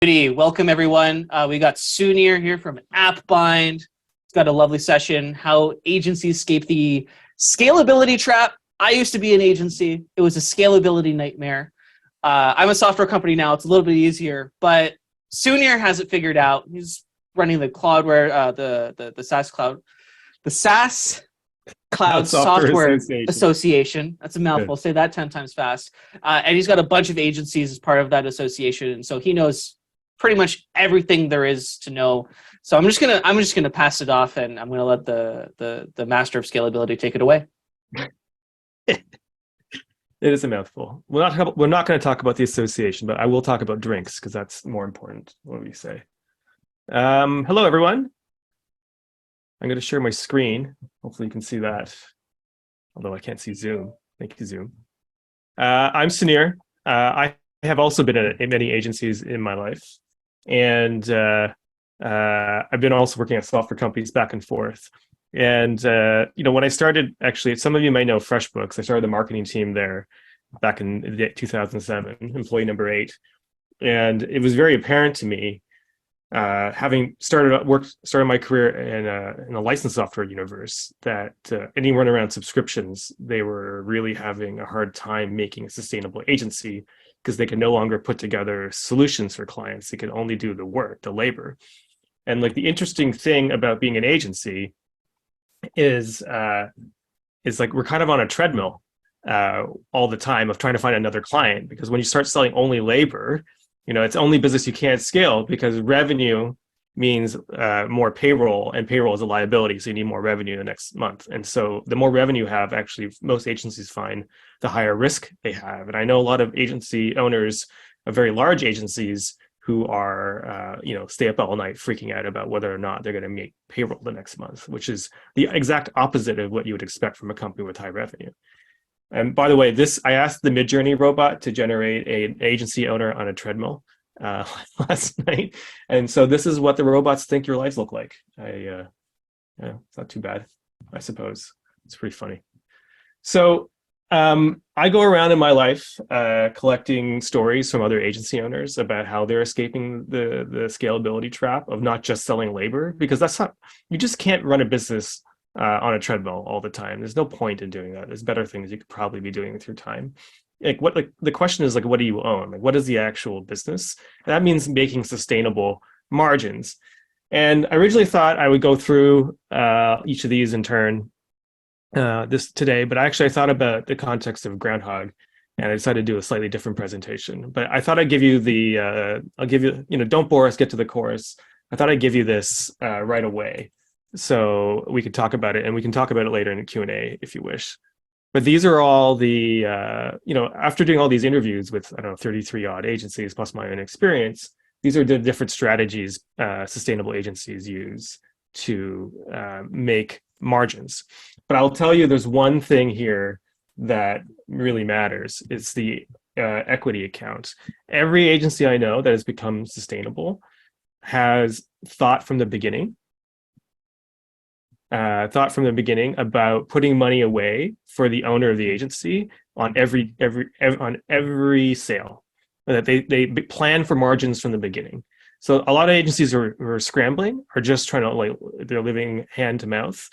Welcome everyone. We got Sunir here from AppBind. He's got a lovely session, how agencies escape the scalability trap. I used to be an agency. It was a scalability nightmare. I'm a software company now. It's a little bit easier, but Sunir has it figured out. He's running the Cloudware, the SaaS Cloud, the SaaS Cloud Software Association. That's a mouthful. Good. Say that 10 times fast. And he's got a bunch of agencies as part of that association, and so he knows pretty much everything there is to know. So I'm just gonna pass it off, and I'm gonna let the master of scalability take it away. It is a mouthful. We're not going to talk about the association, but I will talk about drinks because that's more important. What do you say? Hello, everyone. I'm going to share my screen. Hopefully you can see that, although I can't see Zoom. Thank you, Zoom. I'm Sunir. I have also been in many agencies in my life. And I've been also working at software companies back and forth. And, when I started, actually, some of you might know FreshBooks. I started the marketing team there back in 2007, employee number 8. And it was very apparent to me, having started my career in a licensed software universe, that anyone around subscriptions, they were really having a hard time making a sustainable agency because they can no longer put together solutions for clients. They can only do the work, the labor. And like the interesting thing about being an agency is like we're kind of on a treadmill all the time of trying to find another client, because when you start selling only labor, it's only business you can't scale, because revenue means more payroll, and payroll is a liability, so you need more revenue the next month. And so the more revenue you have, actually, most agencies find the higher risk they have. And I know a lot of agency owners of very large agencies who are, stay up all night freaking out about whether or not they're going to make payroll the next month, which is the exact opposite of what you would expect from a company with high revenue. And by the way, I asked the Midjourney robot to generate an agency owner on a treadmill last night. And so this is what the robots think your lives look like. It's not too bad, I suppose. It's pretty funny. So I go around in my life collecting stories from other agency owners about how they're escaping the scalability trap of not just selling labor, because you just can't run a business on a treadmill all the time. There's no point in doing that. There's better things you could probably be doing with your time. The question is, what do you own? What is the actual business? And that means making sustainable margins. And I originally thought I would go through each of these in turn this today, but actually I thought about the context of Groundhogg, and I decided to do a slightly different presentation. But I thought I'd give you don't bore us, get to the chorus. I thought I'd give you this right away, so we could talk about it, and we can talk about it later in the Q&A if you wish. But these are all the, after doing all these interviews with, 33 odd agencies plus my own experience, these are the different strategies sustainable agencies use to make margins. But I'll tell you, there's one thing here that really matters. It's the equity account. Every agency I know that has become sustainable has thought from the beginning about putting money away for the owner of the agency on every sale, that they plan for margins from the beginning. So a lot of agencies who are scrambling are just trying to, they're living hand to mouth.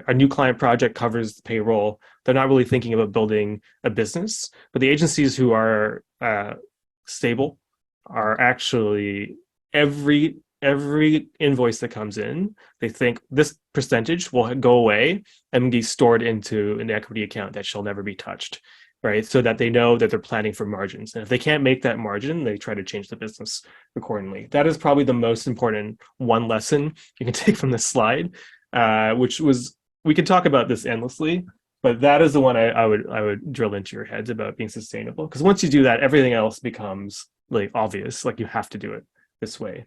A new client project covers the payroll. They're not really thinking about building a business. But the agencies who are stable are actually every invoice that comes in, they think this percentage will go away and be stored into an equity account that shall never be touched, right? So that they know that they're planning for margins. And if they can't make that margin, they try to change the business accordingly. That is probably the most important one lesson you can take from this slide, we could talk about this endlessly, but that is the one I would drill into your heads about being sustainable. Because once you do that, everything else becomes obvious, you have to do it this way.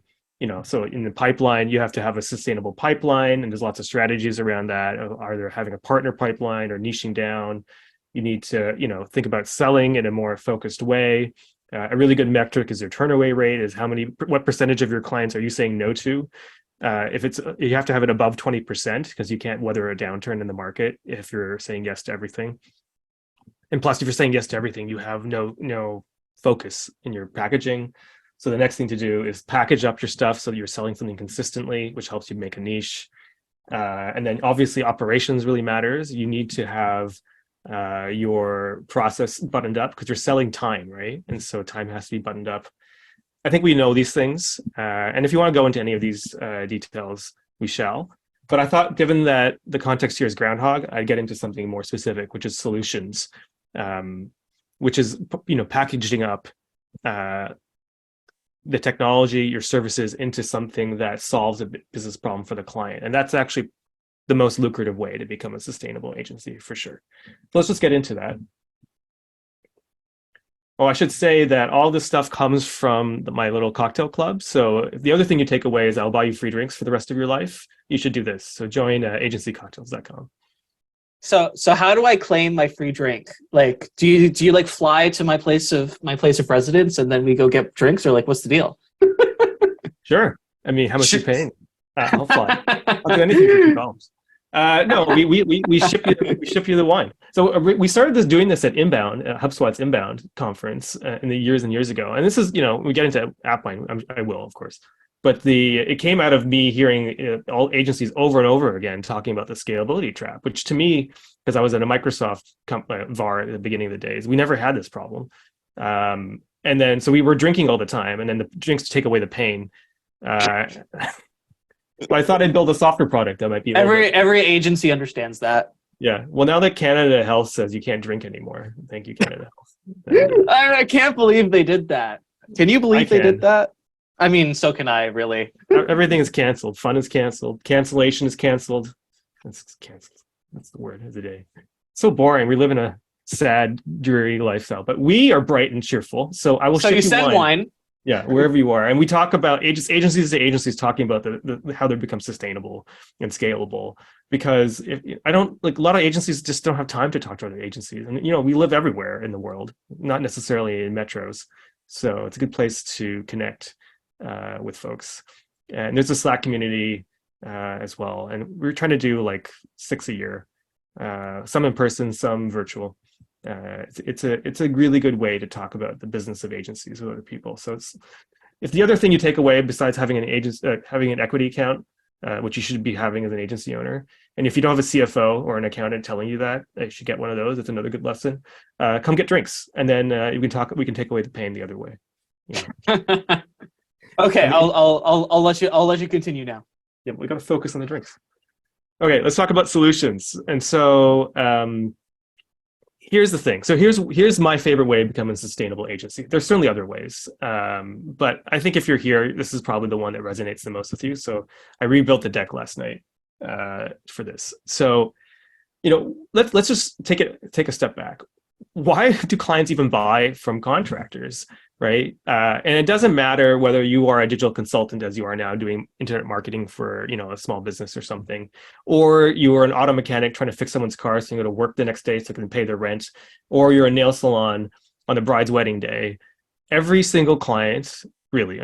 So in the pipeline, you have to have a sustainable pipeline, and there's lots of strategies around that. Either having a partner pipeline or niching down. You need to, think about selling in a more focused way. A really good metric is your turn-away rate, is what percentage of your clients are you saying no to? You have to have it above 20%, because you can't weather a downturn in the market if you're saying yes to everything. And plus, if you're saying yes to everything, you have no focus in your packaging. So the next thing to do is package up your stuff so that you're selling something consistently, which helps you make a niche. And then obviously operations really matters. You need to have your process buttoned up because you're selling time, right? And so time has to be buttoned up. I think we know these things. And if you want to go into any of these details, we shall. But I thought, given that the context here is Groundhogg, I'd get into something more specific, which is solutions, which is, packaging up the technology, your services into something that solves a business problem for the client. And that's actually the most lucrative way to become a sustainable agency, for sure. So let's just get into that. Oh, I should say that all this stuff comes from my little cocktail club. So the other thing you take away is I'll buy you free drinks for the rest of your life. You should do this. So join agencycocktails.com. So how do I claim my free drink? Like, do you like fly to my place of residence and then we go get drinks, or like what's the deal? Sure. I mean, how much are you paying? I'll fly. I'll do anything for $2. No, we ship you the wine. So we started doing this at Inbound, HubSpot's Inbound conference in the years and years ago. And this is, we get into AppBind. I will, of course. But it came out of me hearing all agencies over and over again talking about the scalability trap, which to me, because I was at a Microsoft VAR at the beginning of the days, we never had this problem. And then, so we were drinking all the time, and then the drinks take away the pain. But I thought I'd build a software product that might be every agency understands that. Yeah. Well, now that Canada Health says you can't drink anymore, thank you, Canada Health. I can't believe they did that. Can you believe they did that? I mean, so can I, really. Everything is canceled. Fun is canceled. Cancellation is canceled. It's canceled. That's the word of the day. So boring. We live in a sad, dreary lifestyle, but we are bright and cheerful. So I will. So you send wine. Yeah, wherever you are, and we talk about agencies to agencies talking about how they become sustainable and scalable. Because I don't like, a lot of agencies just don't have time to talk to other agencies, and we live everywhere in the world, not necessarily in metros. So it's a good place to connect with folks. And there's a Slack community as well, and we're trying to do like 6 a year, some in person, some virtual. It's a really good way to talk about the business of agencies with other people. So if the other thing you take away besides having having an equity account, which you should be having as an agency owner, and if you don't have a CFO or an accountant telling you that, you should get one of those. It's another good lesson. Come get drinks, and then we can take away the pain the other way. Okay, I'll let you continue now. Yeah, we got to focus on the drinks. Okay, let's talk about solutions. And so here's the thing. So here's my favorite way of becoming a sustainable agency. There's certainly other ways, but I think if you're here, this is probably the one that resonates the most with you. So I rebuilt the deck last night for this. So let's just take a step back. Why do clients even buy from contractors, right? And it doesn't matter whether you are a digital consultant, as you are now, doing internet marketing for a small business or something, or you are an auto mechanic trying to fix someone's car so you go to work the next day so they can pay their rent, or you're a nail salon on the bride's wedding day. Every single client, really,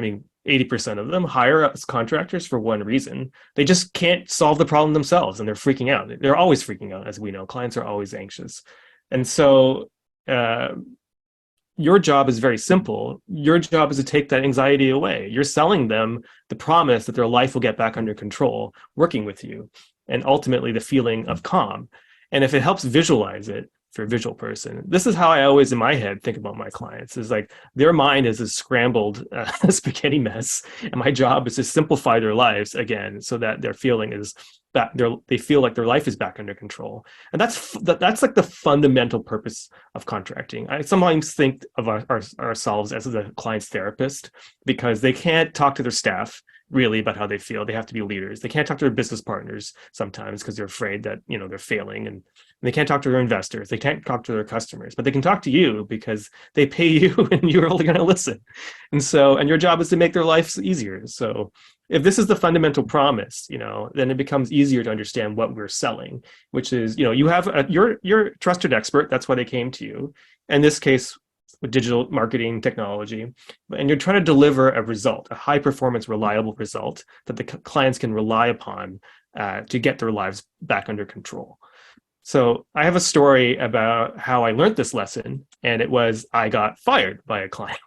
80% of them hire us contractors for one reason. They just can't solve the problem themselves, and they're freaking out. They're always freaking out, as we know. Clients are always anxious. And so your job is very simple. Your job is to take that anxiety away. You're selling them the promise that their life will get back under control working with you, and ultimately the feeling of calm. And if it helps visualize it for a visual person, this is how I always in my head think about my clients, is like their mind is a scrambled spaghetti mess, and my job is to simplify their lives again so that their feeling is that they feel like their life is back under control. And that's like the fundamental purpose of contracting. I sometimes think of ourselves as the client's therapist, because they can't talk to their staff really about how they feel. They have to be leaders. They can't talk to their business partners sometimes because they're afraid that they're failing, and they can't talk to their investors. They can't talk to their customers, but they can talk to you because they pay you and you're only going to listen. And your job is to make their lives easier. So if this is the fundamental promise, then it becomes easier to understand what we're selling, which is, you have you're a trusted expert. That's why they came to you. In this case, with digital marketing technology, and you're trying to deliver a result, a high performance, reliable result that the clients can rely upon to get their lives back under control. So I have a story about how I learned this lesson, and it was I got fired by a client.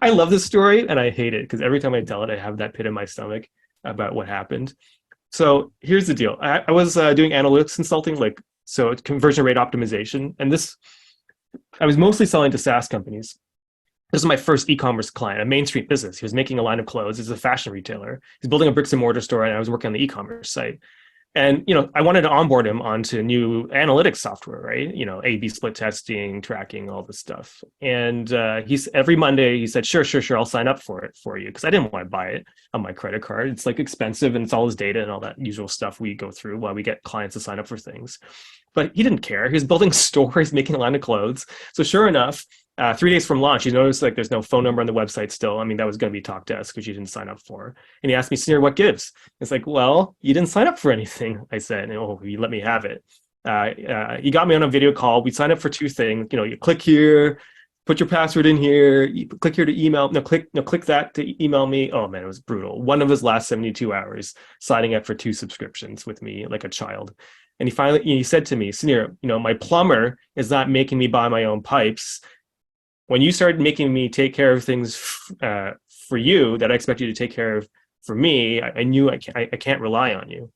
I love this story and I hate it because every time I tell it, I have that pit in my stomach about what happened. So here's the deal. I was doing analytics consulting, so conversion rate optimization. And I was mostly selling to SaaS companies. This is my first e-commerce client, a Main Street business. He was making a line of clothes. He's a fashion retailer. He's building a bricks and mortar store, and I was working on the e-commerce site. And I wanted to onboard him onto new analytics software, right? A/B split testing, tracking, all this stuff. And he's every Monday he said, sure, I'll sign up for it for you, because I didn't want to buy it on my credit card. It's expensive, and it's all his data and all that usual stuff we go through while we get clients to sign up for things. But he didn't care. He was building a store. He's making a line of clothes. So sure enough, 3 days from launch, he noticed there's no phone number on the website still. I mean, that was going to be talk desk, which you didn't sign up for. And he asked me, Sunir, what gives? It's well, you didn't sign up for anything. I said, you let me have it. He got me on a video call. We signed up for 2 things. You click here, put your password in here, you click here to email. Click that to email me. Oh man, it was brutal. One of his last 72 hours signing up for 2 subscriptions with me like a child. And he said to me, Sunir, my plumber is not making me buy my own pipes. When you started making me take care of things for you that I expect you to take care of for me, I knew I can't rely on you.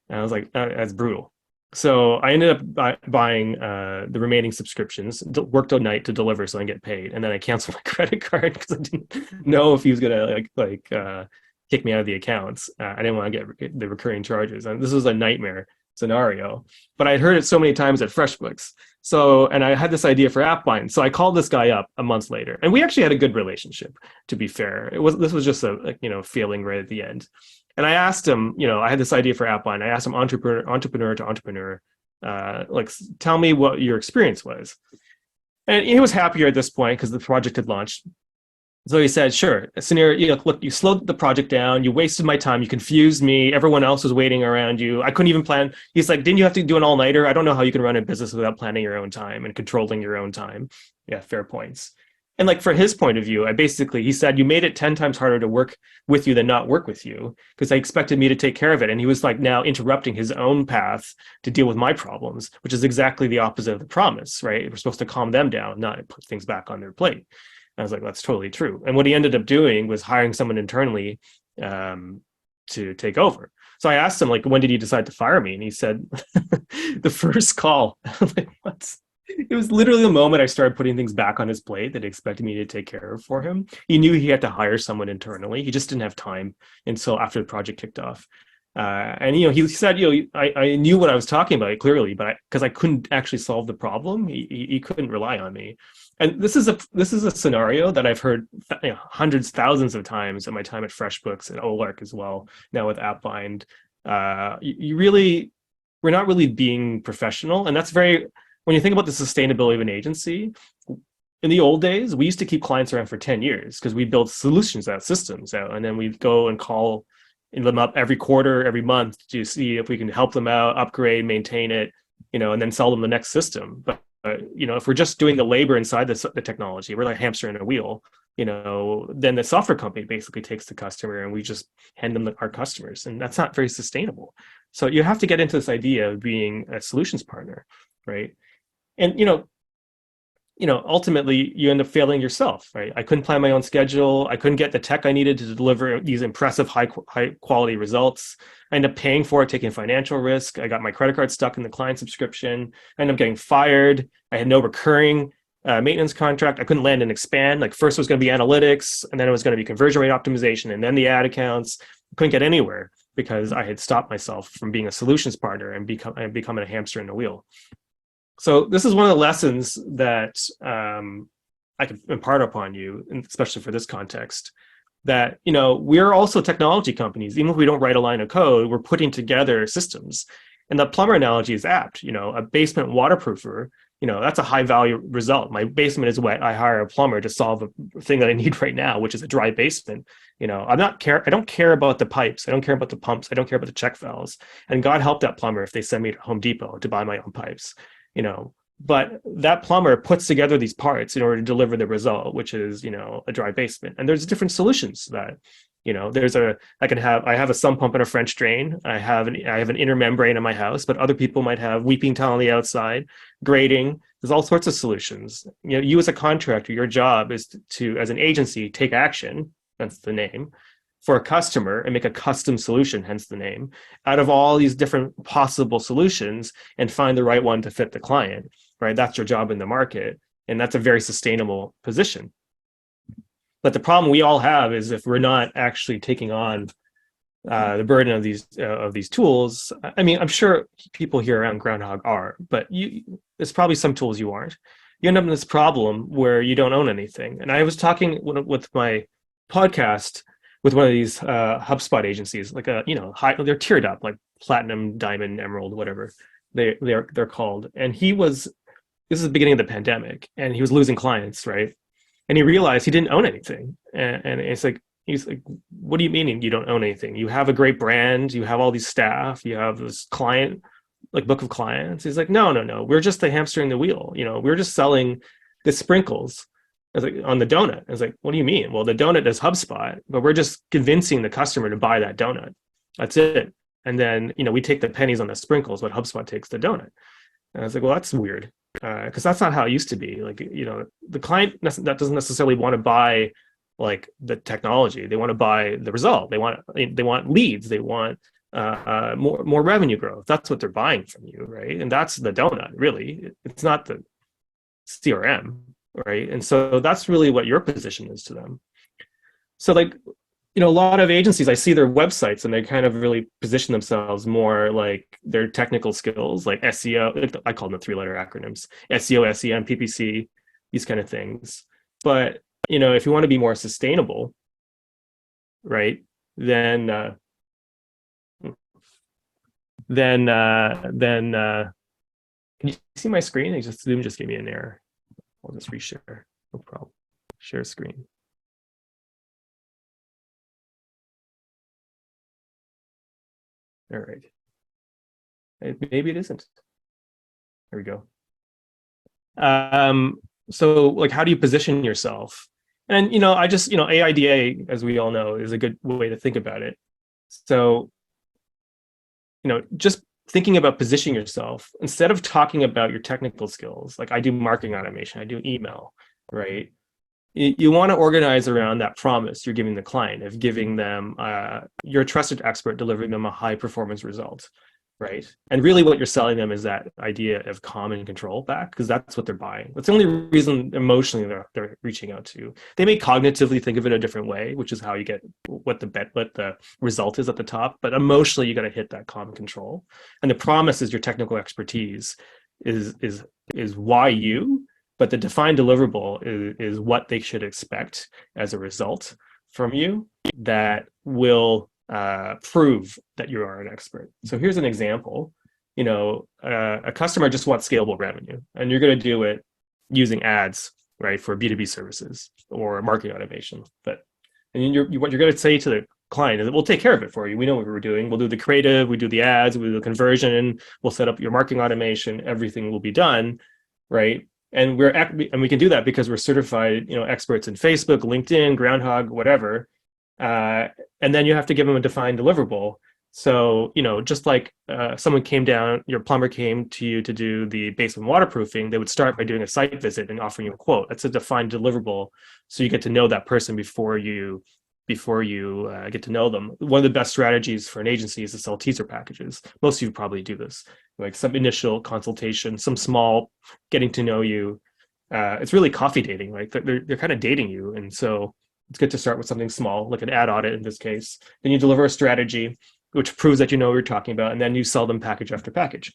And I was like, that's brutal. So I ended up buying the remaining subscriptions, worked all night to deliver so I can get paid. And then I canceled my credit card because I didn't know if he was going to kick me out of the accounts. I didn't want to get the recurring charges. And this was a nightmare scenario, but I'd heard it so many times at FreshBooks. And I had this idea for AppBind. So I called this guy up a month later, and we actually had a good relationship, to be fair. This was just a feeling right at the end. And I asked him, I had this idea for AppBind. I asked him entrepreneur to entrepreneur, tell me what your experience was. And he was happier at this point because the project had launched. So he said, sure, Sunir, look, you slowed the project down. You wasted my time. You confused me. Everyone else was waiting around you. I couldn't even plan. He's like, didn't you have to do an all-nighter? I don't know how you can run a business without planning your own time and controlling your own time. Yeah, fair points. And for his point of view, he said, you made it 10 times harder to work with you than not work with you, because I expected me to take care of it. And he was now interrupting his own path to deal with my problems, which is exactly the opposite of the promise, right? We're supposed to calm them down, not put things back on their plate. I was like, that's totally true. And what he ended up doing was hiring someone internally to take over. So I asked him, when did you decide to fire me? And he said, the first call. I was like, what? It was literally the moment I started putting things back on his plate that he expected me to take care of for him. He knew he had to hire someone internally. He just didn't have time until after the project kicked off. And he said, I knew what I was talking about clearly, but because I couldn't actually solve the problem, he couldn't rely on me. And this is a scenario that I've heard hundreds, thousands of times in my time at FreshBooks and Olark as well. Now with AppBind, we're not really being professional, and that's when you think about the sustainability of an agency. In the old days, we used to keep clients around for 10 years because we built solutions out, systems out, and then we'd go and call them up every quarter, every month to see if we can help them out, upgrade, maintain it, and then sell them the next system. But if we're just doing the labor inside the technology, we're like a hamster in a wheel, then the software company basically takes the customer and we just hand them our customers, and that's not very sustainable. So you have to get into this idea of being a solutions partner, right? And ultimately you end up failing yourself, right? I couldn't plan my own schedule. I couldn't get the tech I needed to deliver these impressive high quality results. I ended up paying for it, taking financial risk. I got my credit card stuck in the client subscription. I ended up getting fired. I had no recurring maintenance contract. I couldn't land and expand. First it was going to be analytics, and then it was going to be conversion rate optimization, and then the ad accounts. I couldn't get anywhere because I had stopped myself from being a solutions partner and becoming a hamster in the wheel. So this is one of the lessons that I can impart upon you, especially for this context, that we're also technology companies. Even if we don't write a line of code, we're putting together systems. And the plumber analogy is apt. A basement waterproofer, that's a high value result. My basement is wet. I hire a plumber to solve a thing that I need right now, which is a dry basement. I don't care about the pipes. I don't care about the pumps. I don't care about the check valves. And God help that plumber if they send me to Home Depot to buy my own pipes. But that plumber puts together these parts in order to deliver the result, which is, a dry basement. And there's different solutions to that. I have a sump pump and a French drain. I have an inner membrane in my house, but other people might have weeping tile on the outside, grading. There's all sorts of solutions. You as a contractor, your job is to, as an agency, take action, that's the name, for a customer and make a custom solution, hence the name, out of all these different possible solutions and find the right one to fit the client, right? That's your job in the market. And that's a very sustainable position. But the problem we all have is if we're not actually taking on the burden of these tools. I mean, I'm sure people here around Groundhogg are, but there's probably some tools you aren't. You end up in this problem where you don't own anything. And I was talking with my podcast with one of these HubSpot agencies, like they're tiered up, like platinum, diamond, emerald, whatever they're called. And this is the beginning of the pandemic, and he was losing clients, right? And he realized he didn't own anything. And it's like, he's like, what do you mean you don't own anything? You have a great brand, you have all these staff, you have this client, like book of clients. He's like, no. We're just the hamster in the wheel. We're just selling the sprinkles on the donut. I was like, what do you mean? Well, the donut is HubSpot, but we're just convincing the customer to buy that donut. That's it. And then, we take the pennies on the sprinkles, but HubSpot takes the donut. And I was like, well, that's weird. Because that's not how it used to be. Like, the client that doesn't necessarily want to buy like the technology. They want to buy the result. They want leads. They want more revenue growth. That's what they're buying from you, right? And that's the donut, really. It's not the CRM, right? And so that's really what your position is to them. So like, a lot of agencies, I see their websites and they kind of really position themselves more like their technical skills, like SEO. I call them the 3-letter acronyms: SEO, SEM, PPC, these kind of things. But if you want to be more sustainable, right, then can you see my screen? Zoom just gave me an error. I'll just reshare. No problem. Share screen. All right. Maybe it isn't. There we go. So like, how do you position yourself? And, AIDA, as we all know, is a good way to think about it. So, just thinking about positioning yourself, instead of talking about your technical skills, like I do marketing automation, I do email, right? You want to organize around that promise you're giving the client of giving them, you're a trusted expert, delivering them a high performance result, right? And really what you're selling them is that idea of calm and control back, because that's what they're buying. That's the only reason emotionally they're reaching out to you. They may cognitively think of it a different way, which is how you get what the result is at the top, but emotionally you got to hit that calm and control. And the promise is your technical expertise is why you, but the defined deliverable is what they should expect as a result from you that will prove that you are an expert. So here's an example. A customer just wants scalable revenue, and you're going to do it using ads, right, for B2B services or marketing automation. What you're going to say to the client is that we'll take care of it for you. We know what we're doing. We'll do the creative, we do the ads, we do the conversion, we'll set up your marketing automation. Everything will be done, right? And we can do that because we're certified, experts in Facebook, LinkedIn, Groundhogg, whatever. And then you have to give them a defined deliverable. So, just like someone came down, your plumber came to you to do the basement waterproofing, they would start by doing a site visit and offering you a quote. That's a defined deliverable. So you get to know that person before you get to know them. One of the best strategies for an agency is to sell teaser packages. Most of you probably do this, like some initial consultation, some small getting to know you. It's really coffee dating, right? They're kind of dating you. And so it's good to start with something small, like an ad audit in this case. Then you deliver a strategy, which proves that you know what you're talking about. And then you sell them package after package.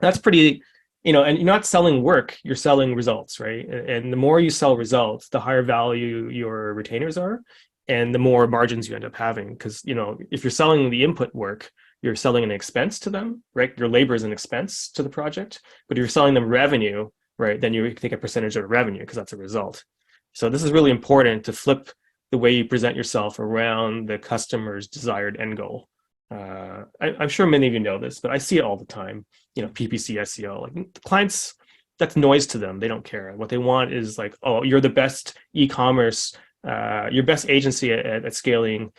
That's pretty, and you're not selling work, you're selling results, right? And the more you sell results, the higher value your retainers are, and the more margins you end up having. Because, if you're selling the input work, you're selling an expense to them, right? Your labor is an expense to the project. But if you're selling them revenue, right, then you take a percentage of revenue because that's a result. So this is really important to flip the way you present yourself around the customer's desired end goal. I'm sure many of you know this, but I see it all the time. PPC, SEO, like the clients, that's noise to them. They don't care. What they want is like, oh, you're the best e-commerce your best agency at scaling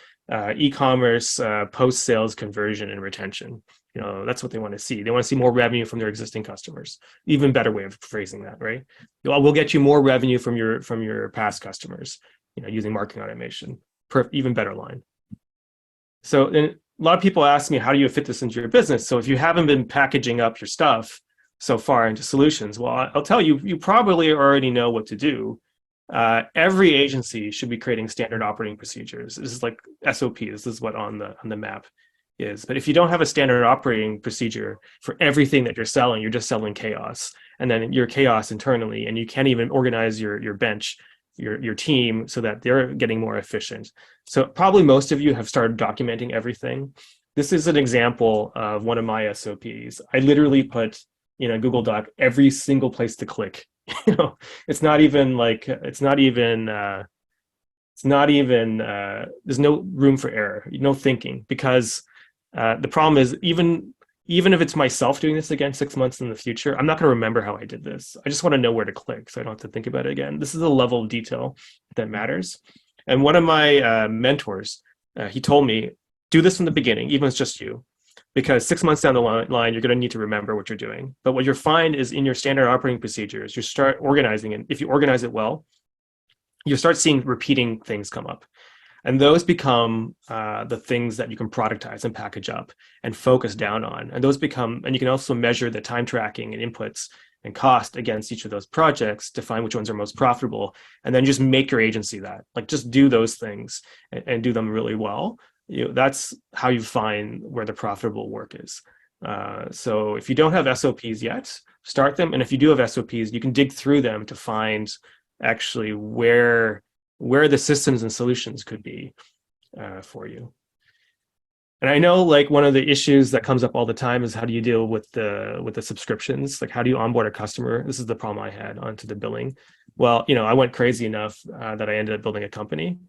e-commerce, post-sales conversion and retention. That's what they want to see. They want to see more revenue from their existing customers. Even better way of phrasing that, right? We'll get you more revenue from your past customers, using marketing automation. Even better line. So then a lot of people ask me, how do you fit this into your business? So if you haven't been packaging up your stuff so far into solutions, well, I'll tell you, you probably already know what to do. Every agency should be creating standard operating procedures. This is like SOP. This is what on the map is. But if you don't have a standard operating procedure for everything that you're selling, you're just selling chaos. And then you're chaos internally, and you can't even organize your bench, your team, so that they're getting more efficient. So probably most of you have started documenting everything. This is an example of one of my SOPs. I literally put in a Google Doc every single place to click. There's no room for error, no thinking, because the problem is even if it's myself doing this again 6 months in the future, I'm not going to remember how I did this. I just want to know where to click so I don't have to think about it again. This is a level of detail that matters. And one of my mentors, he told me, do this from the beginning, even if it's just you. Because 6 months down the line, you're going to need to remember what you're doing. But what you'll find is in your standard operating procedures, you start organizing, and if you organize it well, you start seeing repeating things come up. And those become the things that you can productize and package up and focus down on. And those become, and you can also measure the time tracking and inputs and cost against each of those projects to find which ones are most profitable. And then just make your agency that. Like, just do those things and do them really well. That's how you find where the profitable work is. So if you don't have SOPs yet, start them. And if you do have SOPs, you can dig through them to find actually where the systems and solutions could be for you. And I know, like, one of the issues that comes up all the time is, how do you deal with the subscriptions? Like, how do you onboard a customer? This is the problem I had onto the billing. Well, I went crazy enough that I ended up building a company.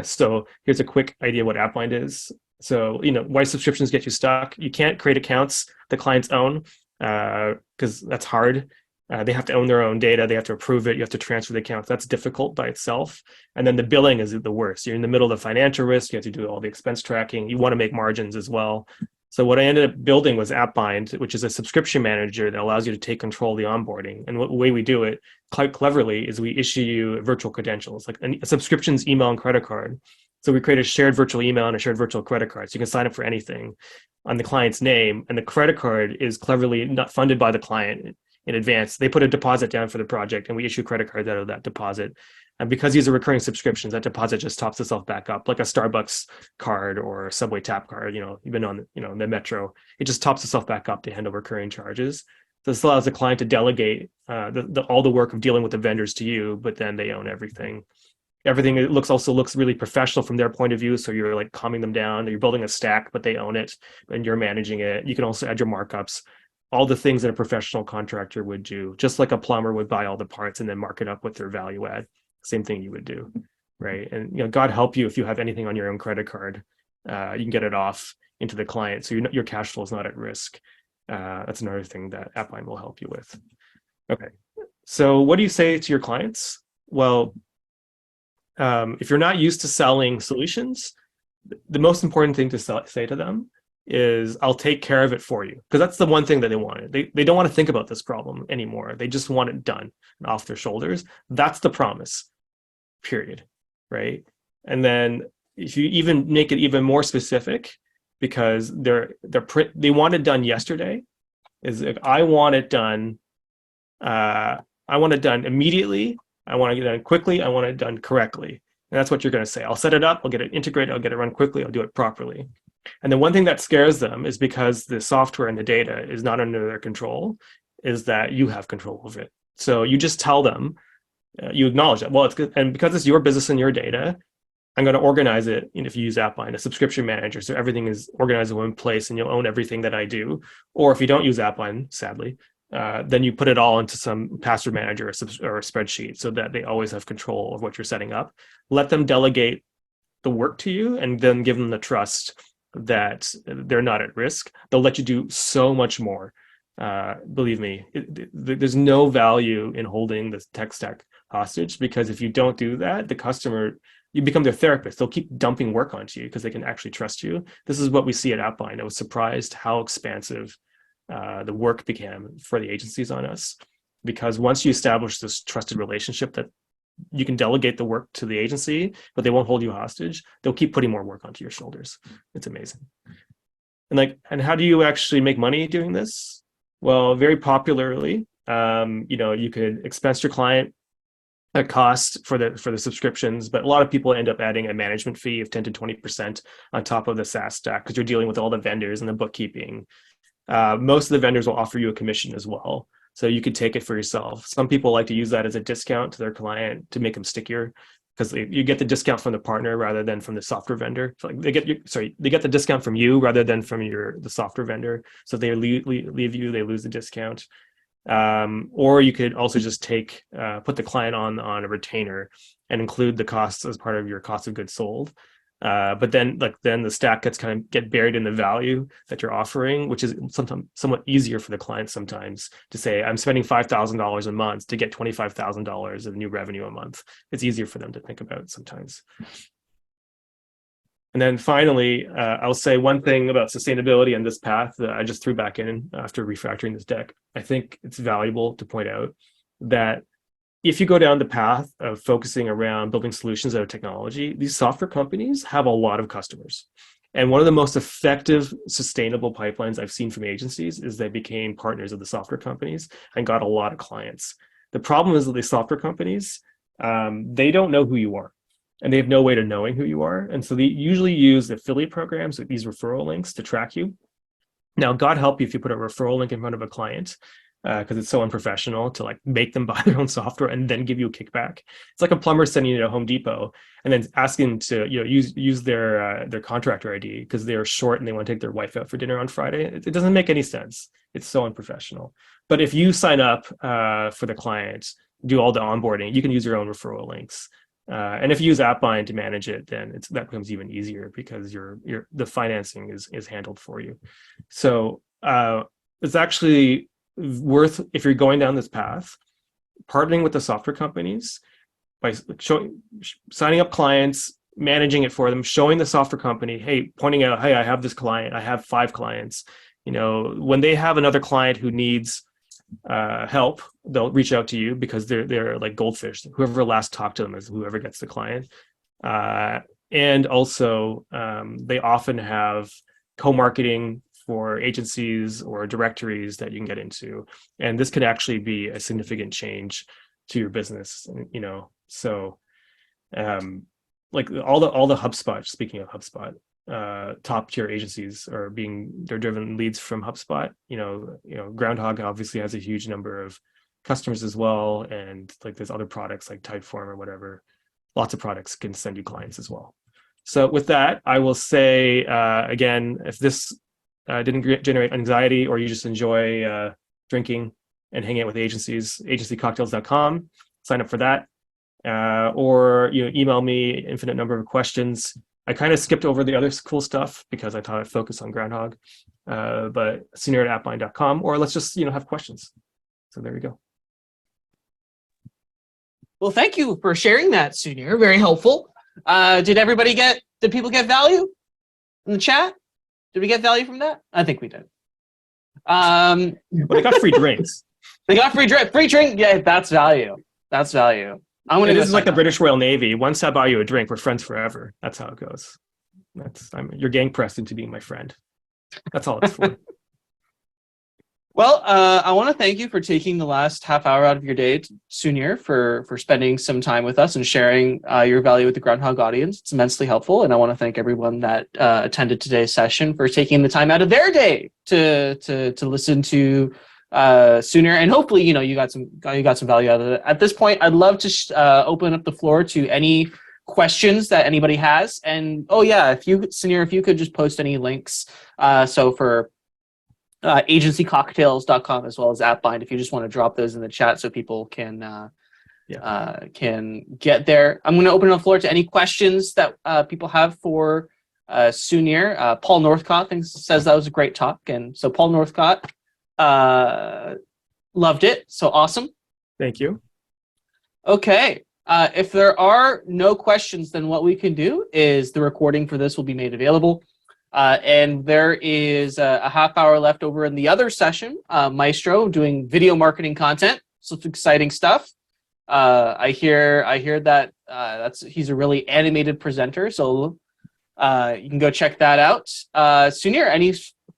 So here's a quick idea what AppBind is. So, why subscriptions get you stuck. You can't create accounts the clients own because that's hard. They have to own their own data. They have to approve it. You have to transfer the accounts. That's difficult by itself. And then the billing is the worst. You're in the middle of the financial risk. You have to do all the expense tracking. You want to make margins as well. So what I ended up building was AppBind, which is a subscription manager that allows you to take control of the onboarding. And the way we do it quite cleverly is we issue you virtual credentials, like a subscription's email and credit card. So we create a shared virtual email and a shared virtual credit card. So you can sign up for anything on the client's name. And the credit card is cleverly not funded by the client in advance. They put a deposit down for the project, and we issue credit cards out of that deposit. And because these are recurring subscriptions, that deposit just tops itself back up, like a Starbucks card or a Subway tap card. You've been on the metro. It just tops itself back up to handle recurring charges. So this allows the client to delegate all the work of dealing with the vendors to you, but then they own everything. Everything also looks really professional from their point of view. So you're like calming them down. You're building a stack, but they own it, and you're managing it. You can also add your markups, all the things that a professional contractor would do, just like a plumber would buy all the parts and then mark it up with their value add. Same thing you would do, right? And God help you if you have anything on your own credit card, you can get it off into the client, so your cash flow is not at risk. That's another thing that AppBind will help you with. Okay, so what do you say to your clients? Well, if you're not used to selling solutions, the most important thing to say to them is, I'll take care of it for you, because that's the one thing that they wanted. They don't want to think about this problem anymore. They just want it done and off their shoulders. That's the promise, period, right? And then if you even make it even more specific, because they want it done yesterday, is if I want it done, I want it done immediately. I want to get it done quickly. I want it done correctly. And that's what you're going to say. I'll set it up. I'll get it integrated. I'll get it run quickly. I'll do it properly. And the one thing that scares them is, because the software and the data is not under their control, is that you have control of it. So you just tell them, you acknowledge that, well, it's good. And because it's your business and your data, I'm going to organize it. If you use AppBind, a subscription manager, so everything is organized in one place and you'll own everything that I do. Or if you don't use AppBind, sadly, then you put it all into some password manager or a spreadsheet, so that they always have control of what you're setting up. Let them delegate the work to you, and then give them the trust that they're not at risk. They'll let you do so much more. Believe me, there's no value in holding the tech stack hostage, because if you don't do that, the customer, you become their therapist. They'll keep dumping work onto you because they can actually trust you. This is what we see at AppBind. I was surprised how expansive the work became for the agencies on us, because once you establish this trusted relationship that you can delegate the work to the agency, but they won't hold you hostage, they'll keep putting more work onto your shoulders. It's amazing. And how do you actually make money doing this? Well, very popularly, you could expense your client a cost for the subscriptions, but a lot of people end up adding a management fee of 10 to 20% on top of the SaaS stack, because you're dealing with all the vendors and the bookkeeping. Most of the vendors will offer you a commission as well, so you could take it for yourself. Some people like to use that as a discount to their client to make them stickier, because you get the discount from the partner rather than from the software vendor. So they get the discount from you rather than from the software vendor. So if they leave you, they lose the discount. Or you could also just put the client on a retainer and include the costs as part of your cost of goods sold. But then the stack get buried in the value that you're offering, which is sometimes somewhat easier for the client sometimes to say, I'm spending $5,000 a month to get $25,000 of new revenue a month. It's easier for them to think about sometimes. And then finally, I'll say one thing about sustainability and this path that I just threw back in after refactoring this deck. I think it's valuable to point out that if you go down the path of focusing around building solutions out of technology, these software companies have a lot of customers. And one of the most effective, sustainable pipelines I've seen from agencies is they became partners of the software companies and got a lot of clients. The problem is that the software companies, they don't know who you are, and they have no way to knowing who you are. And so they usually use affiliate programs with these referral links to track you. Now, God help you if you put a referral link in front of a client, because it's so unprofessional to make them buy their own software and then give you a kickback. It's like a plumber sending you to Home Depot and then asking to use their contractor ID because they're short and they want to take their wife out for dinner on Friday. It doesn't make any sense. It's so unprofessional. But if you sign up for the client, do all the onboarding, you can use your own referral links. And if you use AppBind to manage it, then that becomes even easier because the financing is handled for you. So it's actually worth, if you're going down this path, partnering with the software companies by signing up clients, managing it for them, showing the software company, pointing out, hey, I have this client, I have 5 clients. When they have another client who needs help, they'll reach out to you because they're like goldfish. Whoever last talked to them is whoever gets the client. And also, they often have co-marketing for agencies or directories that you can get into, and this could actually be a significant change to your business. So like all the HubSpot. Speaking of HubSpot, top tier agencies they're driven leads from HubSpot. Groundhogg obviously has a huge number of customers as well, and there's other products like Typeform or whatever. Lots of products can send you clients as well. So with that, I will say again, if this didn't generate anxiety, or you just enjoy drinking and hanging out with agencies, agencycocktails.com, sign up for that. Or email me infinite number of questions. I kind of skipped over the other cool stuff because I thought I'd focus on Groundhogg, but sunir@appbind.com, or let's just have questions. So there we go. Well, thank you for sharing that, Sunir. Very helpful. Did people get value in the chat? Did we get value from that? I think we did. Well, they got free drinks. They got free drink. Yeah, that's value. That's value. This is like the British Royal Navy. Once I buy you a drink, we're friends forever. That's how it goes. You're gang pressed into being my friend. That's all it's for. Well, I want to thank you for taking the last half hour out of your day, Sunir, for spending some time with us and sharing your value with the Groundhogg audience. It's immensely helpful, and I want to thank everyone that attended today's session for taking the time out of their day to listen to Sunir, and hopefully you got some value out of it. At this point, I'd love to open up the floor to any questions that anybody has. And Sunir, if you could just post any links, so for agencycocktails.com as well as AppBind, if you just want to drop those in the chat so people can get there. I'm going to open the floor to any questions that people have for Sunir. Paul Northcott says that was a great talk, and so Paul Northcott loved it. So awesome. Thank you. Okay. If there are no questions, then what we can do is the recording for this will be made available. And there is a half hour left over in the other session, Maestro doing video marketing content. So it's exciting stuff. I hear that he's a really animated presenter. So you can go check that out. Sunir, any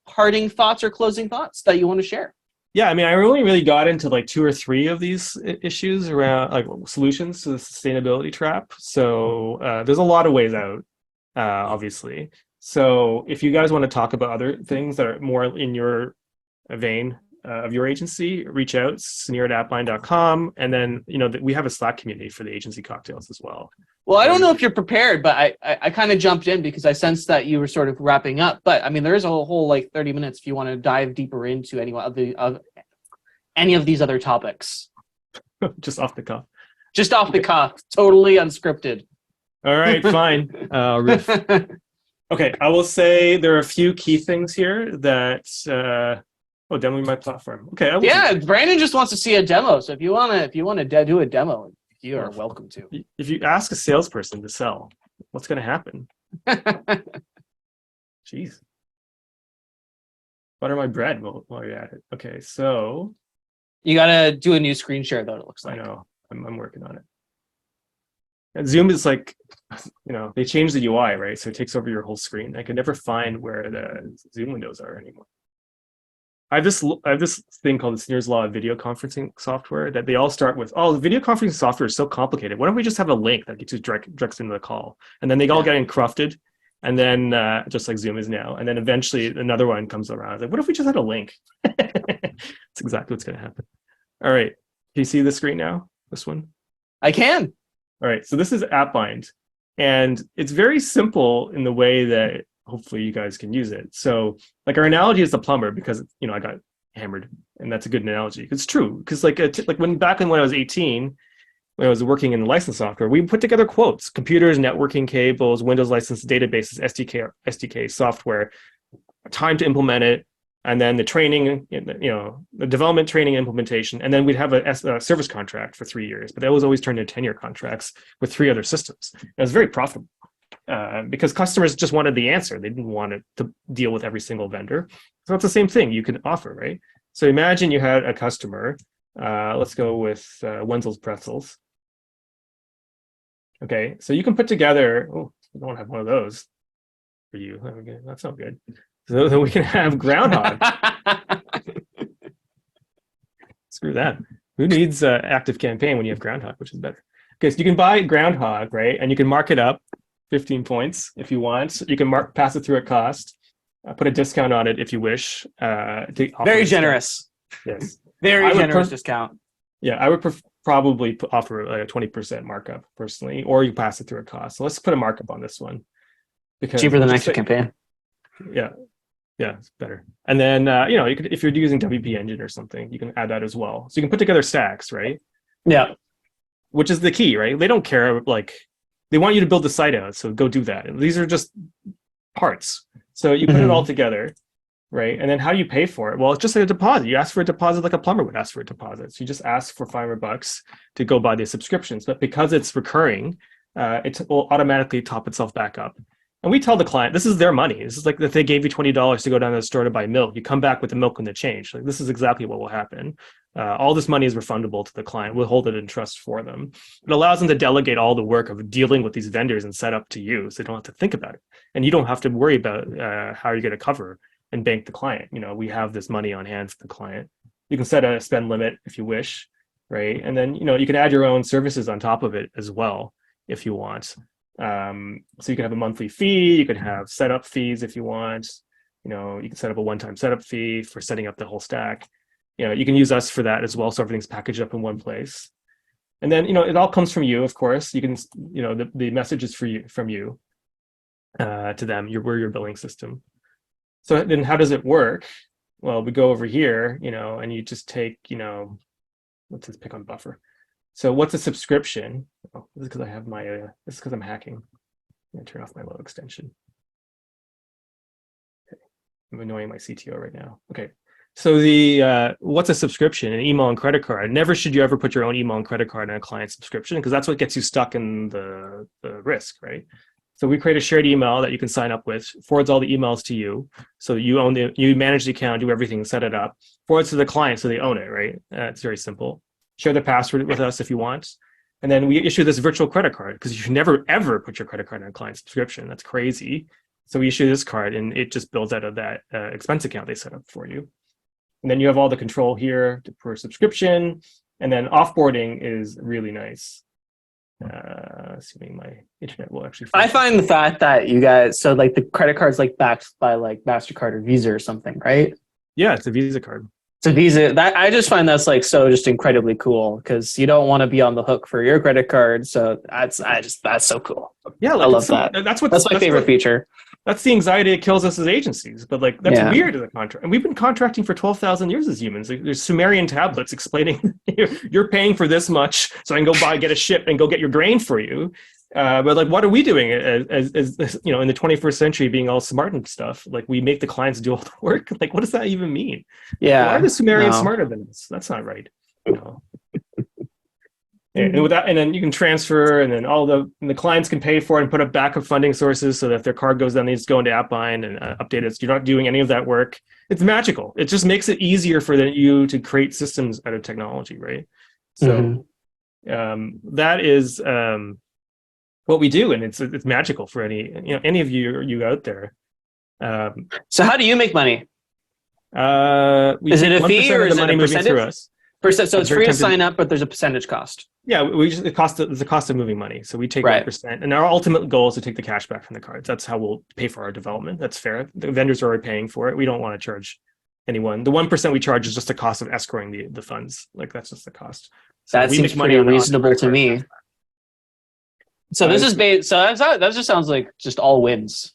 parting thoughts or closing thoughts that you want to share? Yeah, I mean, I only really got into like 2 or 3 of these issues around like solutions to the sustainability trap. So there's a lot of ways out, obviously. So if you guys want to talk about other things that are more in your vein of your agency, reach out, sunir@appbind.com. And then, we have a Slack community for the agency cocktails as well. Well, I don't know if you're prepared, but I kind of jumped in because I sensed that you were sort of wrapping up. But I mean, there is a whole like 30 minutes if you want to dive deeper into any of these other topics. Just off the cuff. Just off the cuff, totally unscripted. All right, fine. Riff. Okay, I will say there are a few key things here that. Demoing my platform. Okay. Brandon just wants to see a demo. So if you wanna do a demo, you are welcome to. If you ask a salesperson to sell, what's going to happen? Jeez. Butter my bread while you're at it. Okay, so you gotta do a new screen share though. It looks like. I know. I'm working on it. And Zoom is like, they changed the UI, right? So it takes over your whole screen. I can never find where the Zoom windows are anymore. I have this thing called the Sunir's Law of video conferencing software that they all start with, the video conferencing software is so complicated. Why don't we just have a link that gets you directs into the call? And then they all get encrusted, and then just like Zoom is now. And then eventually another one comes around. It's like, what if we just had a link? That's exactly what's going to happen. All right. Can you see the screen now? This one? I can. All right. So this is AppBind. And it's very simple in the way that hopefully you guys can use it. So like our analogy is the plumber because, I got hammered, and that's a good analogy. It's true. Because like when I was 18, when I was working in the license software, we put together quotes: computers, networking cables, Windows license databases, SDK software, time to implement it, and then the training, the development, training, implementation, and then we'd have a service contract for 3 years. But that was always turned into 10-year contracts with 3 other systems. And it was very profitable because customers just wanted the answer. They didn't want it to deal with every single vendor. So it's the same thing you can offer, right? So imagine you had a customer. Let's go with Wenzel's Pretzels. Okay, so you can put together. Oh, I don't have one of those for you. That's not good. So then we can have Groundhogg. Screw that. Who needs active campaign when you have Groundhogg, which is better? Okay, so you can buy Groundhogg, right? And you can mark it up 15 points if you want. You can pass it through at cost, put a discount on it if you wish. Very generous. Yes. Very generous discount. Yeah, I would probably offer like a 20% markup personally, or you pass it through at cost. So let's put a markup on this one. Because cheaper than active campaign. Yeah, it's better. And then you could, if you're using WP Engine or something, you can add that as well. So you can put together stacks, right? Yeah. Which is the key, right? They don't care, they want you to build the site out, so go do that. And these are just parts. So you put it all together, right? And then how do you pay for it? Well, it's just like a deposit. You ask for a deposit like a plumber would ask for a deposit. So you just ask for $500 to go buy the subscriptions. But because it's recurring, it will automatically top itself back up. And we tell the client, this is their money. This is like if they gave you $20 to go down to the store to buy milk, you come back with the milk and the change. Like this is exactly what will happen. All this money is refundable to the client. We'll hold it in trust for them. It allows them to delegate all the work of dealing with these vendors and set up to you, so they don't have to think about it. And you don't have to worry about how you're going to cover and bank the client. We have this money on hand for the client. You can set a spend limit if you wish, right? And then you can add your own services on top of it as well if you want. So you can have a monthly fee, you can have setup fees if you want, you can set up a one-time setup fee for setting up the whole stack. You can use us for that as well, so everything's packaged up in one place. And then it all comes from you, of course. You can the message is from you to them. We're your billing system. So then how does it work? Well, we go over here, and you just take, let's just pick on buffer. So what's a subscription? Oh, this is because I have my, this is because I'm hacking. I'm going to turn off my low extension. Okay. I'm annoying my CTO right now. Okay. So the what's a subscription? An email and credit card. Never should you ever put your own email and credit card on a client subscription, because that's what gets you stuck in the risk, right? So we create a shared email that you can sign up with, forwards all the emails to you. So you manage the account, do everything, set it up, forwards to the client so they own it, right? It's very simple. Share the password with us if you want. And then we issue this virtual credit card, because you should never, ever put your credit card on a client subscription. That's crazy. So we issue this card, and it just builds out of that expense account they set up for you. And then you have all the control here per subscription. And then offboarding is really nice. Assuming my internet will actually. I find the fact that you guys, so like the credit card's like backed by like MasterCard or Visa or something, right? Yeah, it's a Visa card. So Visa, that I just find that's like so just incredibly cool, because you don't want to be on the hook for your credit card. So that's so cool. Yeah, I love that. That's my favorite feature. That's the anxiety that kills us as agencies. But like that's weird as a contract. And we've been contracting for 12,000 years as humans. Like, there's Sumerian tablets explaining you're paying for this much, so I can go get a ship and go get your grain for you. But like, what are we doing as you know, in the 21st century, being all smart and stuff? Like, we make the clients do all the work. Like, what does that even mean? Yeah. Why are the Sumerians smarter than us? That's not right. No. And with that, and then you can transfer, and then the clients can pay for it and put up backup funding sources, so that if their card goes down, they just go into AppBind and update it. So you're not doing any of that work. It's magical. It just makes it easier for you to create systems out of technology, right? So that is what we do, and it's magical for any of you out there. So how do you make money? Is it a fee or is it a percentage? So it's free to sign up, but there's a percentage cost. Yeah, there's a cost of moving money. So we take 1%, and our ultimate goal is to take the cash back from the cards. That's how we'll pay for our development. That's fair. The vendors are already paying for it. We don't want to charge anyone. The 1% we charge is just the cost of escrowing the funds. Like, that's just the cost. So that seems pretty reasonable to me. So this is based. So that just sounds like just all wins.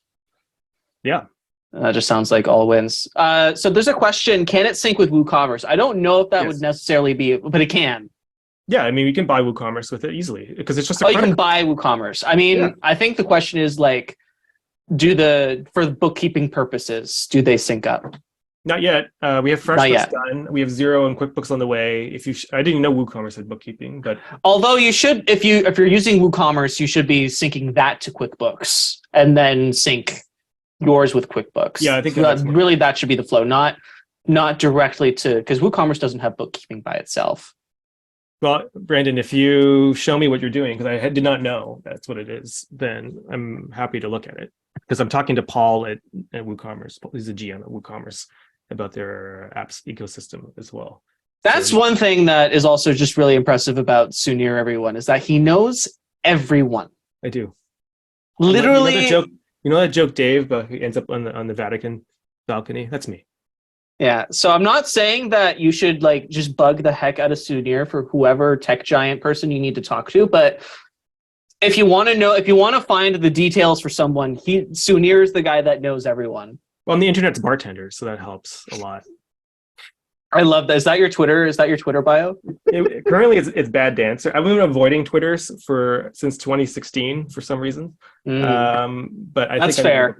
Yeah. That just sounds like all wins. So there's a question: can it sync with WooCommerce? I don't know if that would necessarily be, but it can. Yeah, I mean, you can buy WooCommerce with it easily, because it's just you can buy WooCommerce. I mean, I think the question is like, for bookkeeping purposes, do they sync up? Not yet. We have FreshBooks done. We have Xero and QuickBooks on the way. I didn't know WooCommerce had bookkeeping, but although you should, if you're using WooCommerce, you should be syncing that to QuickBooks and then sync yours with QuickBooks. Yeah, I think that should be the flow, not directly to, because WooCommerce doesn't have bookkeeping by itself. Well, Brandon, if you show me what you're doing, because I did not know that's what it is, then I'm happy to look at it. Because I'm talking to Paul at WooCommerce. He's a GM at WooCommerce about their apps ecosystem as well. That's one thing that is also just really impressive about Sunir, everyone, is that he knows everyone. I do. Literally. You know that joke, Dave, but who ends up on the Vatican balcony? That's me. Yeah. So I'm not saying that you should like just bug the heck out of Sunir for whoever tech giant person you need to talk to, but if you want to find the details for someone, Sunir is the guy that knows everyone. Well, on the internet's bartender, so that helps a lot. I love that. Is that your Twitter? Is that your Twitter bio? Currently, it's bad dancer. I've been avoiding Twitters since 2016 for some reason. But that's fair.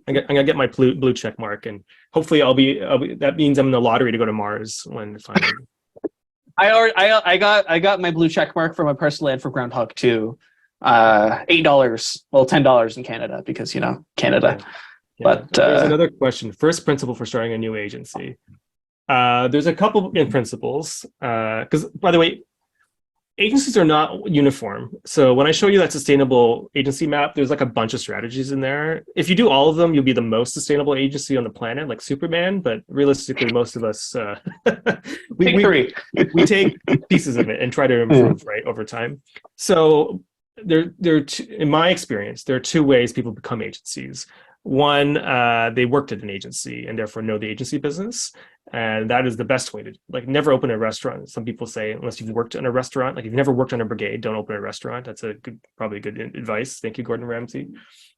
I'm gonna get my blue check mark, and hopefully I'll be. That means I'm in the lottery to go to Mars when finally. I got my blue check mark for my personal ad for Groundhogg too. $8, well, $10 in Canada, because Canada. Yeah. But there's another question. First principle for starting a new agency. There's a couple in principles, because by the way, agencies are not uniform. So when I show you that sustainable agency map, there's like a bunch of strategies in there. If you do all of them, you'll be the most sustainable agency on the planet, like Superman. But realistically, most of us we take pieces of it and try to improve right over time. So in my experience, there are two ways people become agencies. One, they worked at an agency and therefore know the agency business. And that is the best way to, like, never open a restaurant. Some people say, unless you've worked in a restaurant, like if you've never worked on a brigade, don't open a restaurant. That's probably good advice. Thank you, Gordon Ramsay.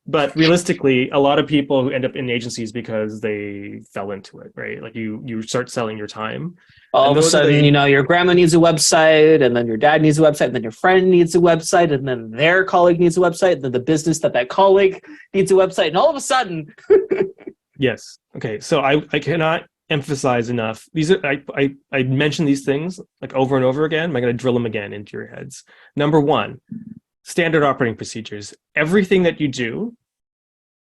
But realistically, a lot of people who end up in agencies because they fell into it, right? Like you start selling your time. All of a sudden, your grandma needs a website, and then your dad needs a website, and then your friend needs a website, and then their colleague needs a website, and then the business that colleague needs a website, and all of a sudden. Yes. Okay. So I cannot emphasize enough. These are I mention these things like over and over again. I'm going to drill them again into your heads. Number one, standard operating procedures. Everything that you do,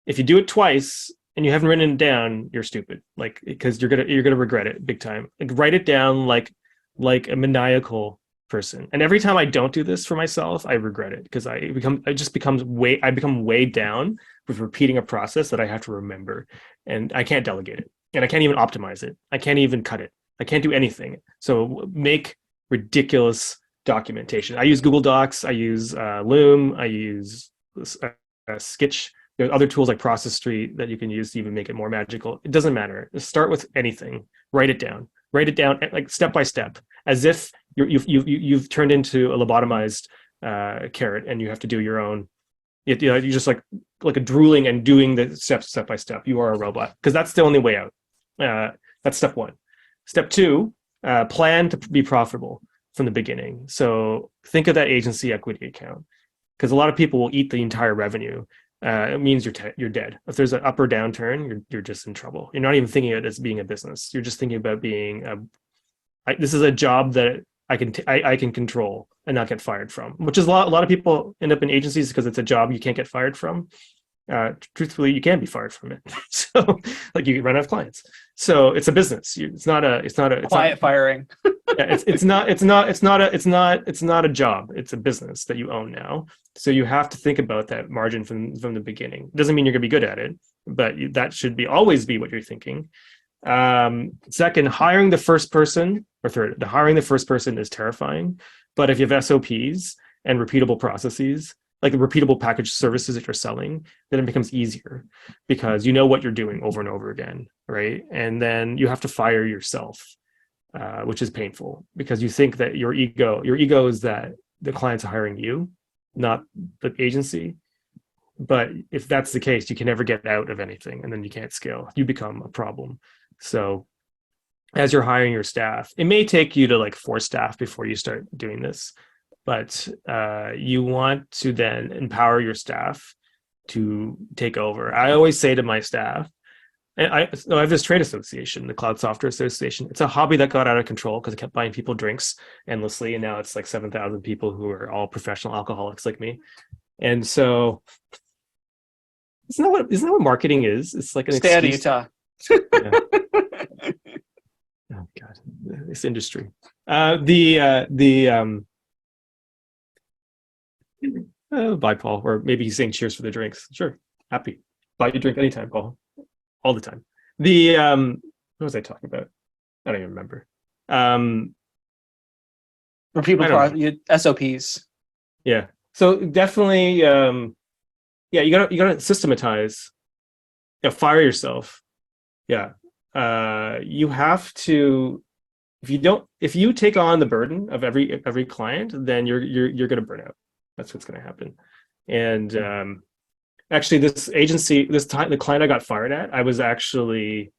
if you do it twice and you haven't written it down, you're stupid. Like, because you're gonna regret it big time. Like, write it down like a maniacal person. And every time I don't do this for myself, I regret it because I become weighed down with repeating a process that I have to remember, and I can't delegate it, and I can't even optimize it. I can't even cut it. I can't do anything. So make ridiculous documentation. I use Google Docs. I use Loom. I use Sketch. There are other tools like Process Street that you can use to even make it more magical. It doesn't matter. Just start with anything. Write it down like step by step, as if you've turned into a lobotomized carrot and you have to do your own. You're just like a drooling and doing the steps step by step. You are a robot, because that's the only way out. That's step one. Step two, plan to be profitable from the beginning. So think of that agency equity account, because a lot of people will eat the entire revenue. It means you're dead. If there's an up or downturn, you're just in trouble. You're not even thinking of it as being a business. You're just thinking about being this is a job that I can control and not get fired from, which is a lot of people end up in agencies because it's a job you can't get fired from. Truthfully, you can be fired from it. So, like, you run out of clients. So it's a business. It's not firing. Yeah, it's not a job. It's a business that you own now. So you have to think about that margin from the beginning. It doesn't mean you're going to be good at it, but that should always be what you're thinking. Second, hiring the first person, or third, hiring the first person is terrifying. But if you have SOPs and repeatable processes, like the repeatable package services that you're selling, then it becomes easier because you know what you're doing over and over again, right? And then you have to fire yourself, which is painful because you think that your ego is that the client's hiring you, not the agency. But if that's the case, you can never get out of anything, and then you can't scale. You become a problem. So as you're hiring your staff, it may take you to like 4 staff before you start doing this, but you want to then empower your staff to take over. I always say to my staff, and I have this trade association, the Cloud Software Association. It's a hobby that got out of control because I kept buying people drinks endlessly, and now it's like 7,000 people who are all professional alcoholics like me. And so, isn't that what marketing is? It's like an Stay out of excuse. Utah. Yeah. Oh God, this industry. Bye, Paul. Or maybe he's saying cheers for the drinks. Sure, happy. Buy you a drink anytime, Paul. All the time. What was I talking about? I don't even remember. Repeatable SOPs. Yeah. So definitely, yeah, you gotta systematize. Yeah, fire yourself. Yeah. You have to. If you take on the burden of every client, then you're gonna burn out. That's what's gonna happen. And actually, this agency, the client I got fired at, I was actually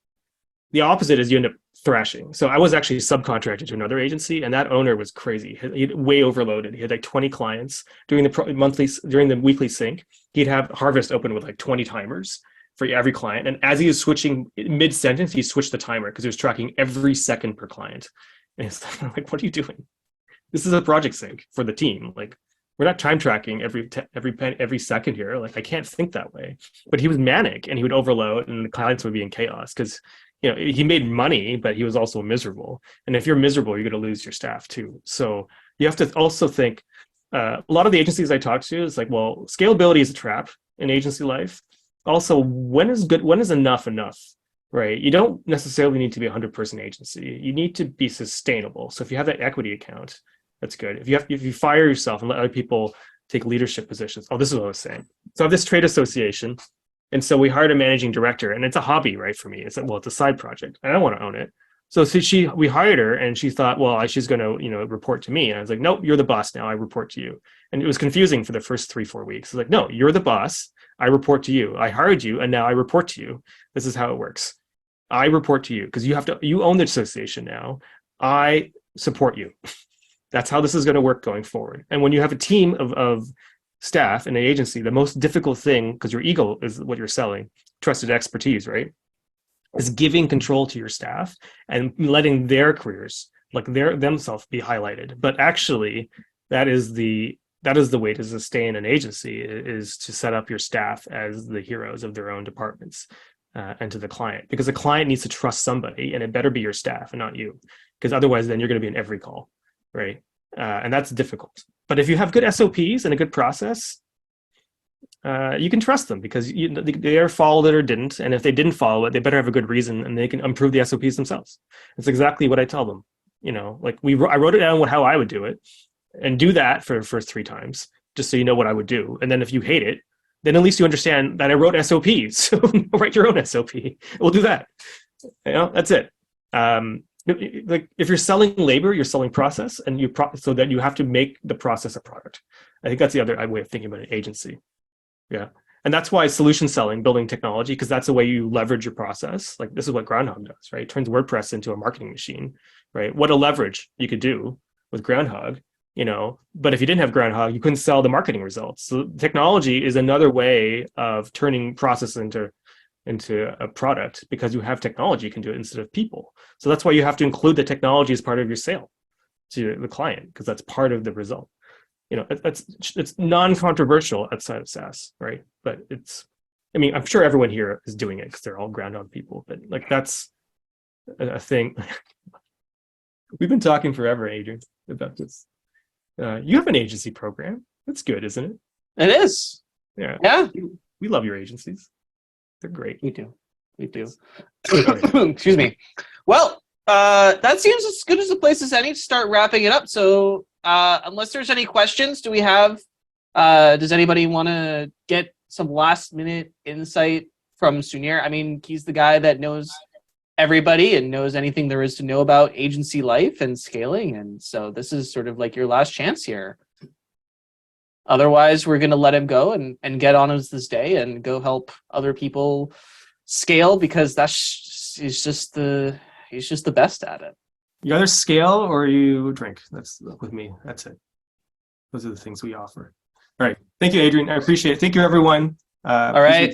the opposite. Is you end up thrashing. So I was actually subcontracted to another agency, and that owner was crazy. He'd way overloaded. He had like 20 clients during the weekly sync. He'd have Harvest open with like 20 timers for every client, and as he was switching mid-sentence, he switched the timer because he was tracking every second per client. And it's like, what are you doing? This is a project sync for the team. Like, we're not time tracking every second here. Like, I can't think that way. But he was manic, and he would overload, and the clients would be in chaos because he made money, but he was also miserable. And if you're miserable, you're going to lose your staff too. So you have to also think. A lot of the agencies I talk to is like, well, scalability is a trap in agency life. Also, when is enough, right? You don't necessarily need to be a 100-person agency. You need to be sustainable. So if you have that equity account, that's good. If you fire yourself and let other people take leadership positions. Oh, this is what I was saying. So I have this trade association, and so we hired a managing director, and it's a hobby, right, for me. It's a side project. I don't want to own it. So we hired her, and she thought, well, she's going to report to me. And I was like, nope, you're the boss now. I report to you. And it was confusing for the first 3-4 weeks. It's like, no, you're the boss. I report to you. I hired you, and now I report to you. This is how it works. I report to you because you own the association now. I support you. That's how this is going to work going forward. And when you have a team of staff in an agency, the most difficult thing, because your ego is what you're selling, trusted expertise, right? is giving control to your staff and letting their careers, like themselves, be highlighted. But actually, that is the way to sustain an agency, is to set up your staff as the heroes of their own departments, and to the client, because the client needs to trust somebody, and it better be your staff and not you, because otherwise then you're going to be in every call, right? And that's difficult. But if you have good SOPs and a good process, you can trust them, because they either followed it or didn't. And if they didn't follow it, they better have a good reason, and they can improve the SOPs themselves. It's exactly what I tell them. Like I wrote it down how I would do it, and do that for the first 3 times, just so you know what I would do. And then if you hate it, then at least you understand that I wrote SOPs. So write your own SOP. We'll do that. That's it. Like if you're selling labor, you're selling process, and so that you have to make the process a product. I think that's the other way of thinking about an agency. Yeah. And that's why solution selling, building technology, because that's the way you leverage your process. Like this is what Groundhogg does, right? It turns WordPress into a marketing machine, right? What a leverage you could do with Groundhogg, but if you didn't have Groundhogg, you couldn't sell the marketing results. So technology is another way of turning process into a product, because you have technology, you can do it instead of people. So that's why you have to include the technology as part of your sale to the client, because that's part of the result. It's non-controversial outside of SaaS, right? But I'm sure everyone here is doing it because they're all Groundhogg people, but like that's a thing. We've been talking forever, Adrian, about this. You have an agency program. That's good, isn't it? It is. Yeah. Yeah. We love your agencies. They're great. We do. Excuse me. Well, that seems as good as a place as any to start wrapping it up. So unless there's any questions, does anybody want to get some last minute insight from Sunir? He's the guy that knows everybody and knows anything there is to know about agency life and scaling. And so this is sort of like your last chance here. Otherwise, we're going to let him go and get on with this day and go help other people scale, because he's just the best at it. You either scale or you drink. That's with me. That's it. Those are the things we offer. All right. Thank you, Adrian. I appreciate it. Thank you, everyone. All right.